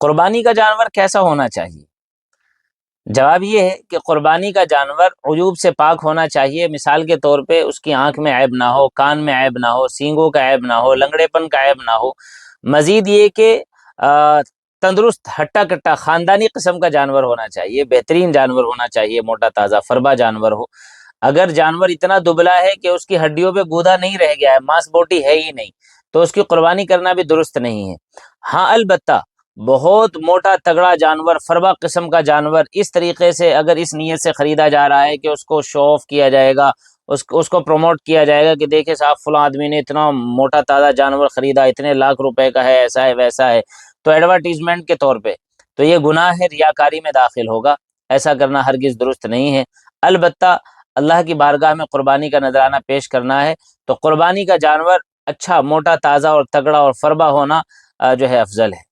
कुर्बानी का जानवर कैसा होना चाहिए? जवाब ये है कि कुर्बानी का जानवर उयूब से पाक होना चाहिए। मिसाल के तौर पे उसकी आंख में ऐब ना हो, कान में ऐब ना हो, सींगों का ऐब ना हो, लंगड़ेपन का ऐब ना हो। मजीद ये कि तंदुरुस्त हट्टा कट्टा खानदानी किस्म का जानवर होना चाहिए, बेहतरीन जानवर होना चाहिए, मोटा ताज़ा फरबा जानवर हो। अगर जानवर इतना दुबला है कि उसकी हड्डियों पे गूदा नहीं रह गया है, मांस बोटी है ही नहीं, तो उसकी कुर्बानी करना भी दुरुस्त नहीं है। हाँ अलबत्ता बहुत मोटा तगड़ा जानवर, फरबा किस्म का जानवर, इस तरीके से अगर इस नीयत से खरीदा जा रहा है कि उसको शो ऑफ किया जाएगा, उसको प्रमोट किया जाएगा कि देखिए साहब फला आदमी ने इतना मोटा ताज़ा जानवर खरीदा, इतने लाख रुपए का है, ऐसा है वैसा है, तो एडवर्टीजमेंट के तौर पे, तो ये गुनाह है, रियाकारी में दाखिल होगा। ऐसा करना हरगिज दुरुस्त नहीं है। अलबत्ता अल्लाह की बारगाह में कुर्बानी का नजराना पेश करना है, तो कुर्बानी का जानवर अच्छा मोटा ताज़ा और तगड़ा और फरबा होना जो है अफजल है।